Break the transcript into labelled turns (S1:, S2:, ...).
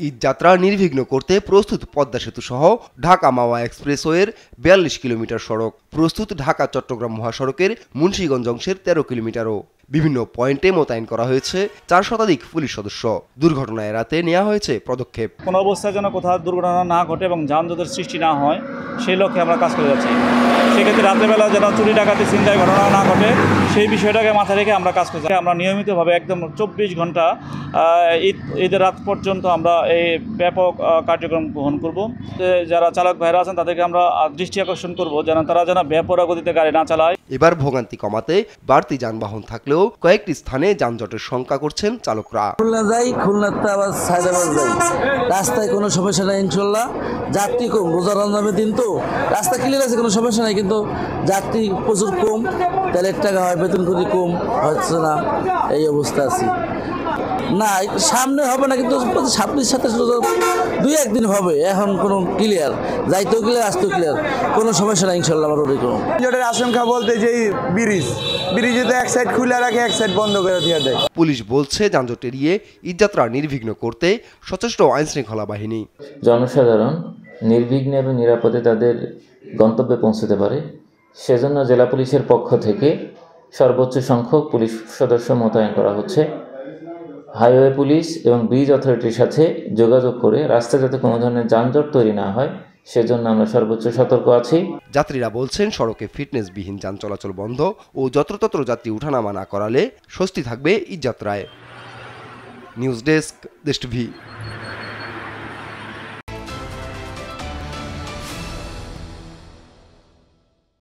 S1: ঈদযাত্রা নির্বিঘ্ন করতে প্রস্তুত পদ্মা সেতু সহ ঢাকা মাওয়া এক্সপ্রেসওয়ের ৪২ কিলোমিটার সড়ক, প্রস্তুত ঢাকা চট্টগ্রাম মহাসড়কের মুন্সিগঞ্জ অংশের ১৩ কিলোমিটারও। বিভিন্ন পয়েন্টে মোতায়েন করা হয়েছে ৪ শতাধিক পুলিশ সদস্য। দুর্ঘটনা এড়াতে নেওয়া হয়েছে পদক্ষেপ।
S2: কোনো অবস্থায় যেন কোথাও দুর্ঘটনা না ঘটে এবং যানজটের সৃষ্টি না হয়, সেই লক্ষ্যে আমরা কাজ করে যাচ্ছি। সেক্ষেত্রে রাত্রেবেলা যেন চুরি ডাকাতি ছিনতাই ঘটনা না ঘটে, সেই বিষয়টাকে মাথায় রেখে আমরা কাজ করছি। আমরা নিয়মিতভাবে একদম ২৪ ঘন্টা ঈদের রাত পর্যন্ত আমরা এই ব্যাপক কার্যক্রম গ্রহণ করব। যারা চালক ভাইরা আছেন তাদেরকে আমরা দৃষ্টি আকর্ষণ করব যেন তারা বেপরোয়া গতিতে গাড়ি না চালায়।
S1: এবার ভোগান্তি কমাতে বাড়তি যানবাহন থাকলেও কয়েকটি স্থানে যানজটের শঙ্কা করছেন চালকরা।
S3: খুলনা যাই, খুলনাতে আবার সায়দাবাদ যাই, রাস্তায় কোনো সমস্যা নাই ইনশাল্লাহ। যাত্রী কম, রোজা রমজানের দিন তো রাস্তা ক্লিয়ার আছে, কোনো সমস্যা নাই, কিন্তু যাত্রী প্রচুর কম, তেলের টাকা হয়, বেতন করি কম হচ্ছে না, এই অবস্থা আছে। না সামনে হবে না, কিন্তু ২-২ দিন হবে। এখন কোনো ক্লিয়ার, যাইতেও ক্লিয়ার, আসতেও ক্লিয়ার, কোনো সমস্যা নাই ইনশাল্লাহ। আমার ওই কোনো
S4: যানজটের আশঙ্কা বলতে যে ব্রিজে তো এক সাইড খুলে রাখে, এক সাইড বন্ধ করে দিয়ে দেয়।
S1: পুলিশ বলছে যানজট এড়িয়ে ঈদযাত্রা নির্বিঘ্ন করতে সচেষ্ট আইনশৃঙ্খলা বাহিনী।
S5: জনসাধারণ নির্বিঘ্নে এবং নিরাপদে তাদের গন্তব্যে পৌঁছতে পারে, সেজন্য জেলা পুলিশের পক্ষ থেকে সর্বোচ্চ সংখ্যক পুলিশ সদস্য মোতায়েন করা হচ্ছে। হাইওয়ে পুলিশ এবং ব্রিজ অথরিটির সাথে যোগাযোগ করে রাস্তায় যাতে কোনো ধরনের যানজট তৈরি না হয়, সেজন্য আমরা সর্বোচ্চ সতর্ক আছি।
S1: যাত্রীরা বলছেন সড়কে ফিটনেসবিহীন যান চলাচল বন্ধ ও যত্রতত্র যাত্রী উঠানামা না করালে স্বস্তি থাকবে ঈদযাত্রায়। নিউজ ডেস্ক, দেশ টিভি।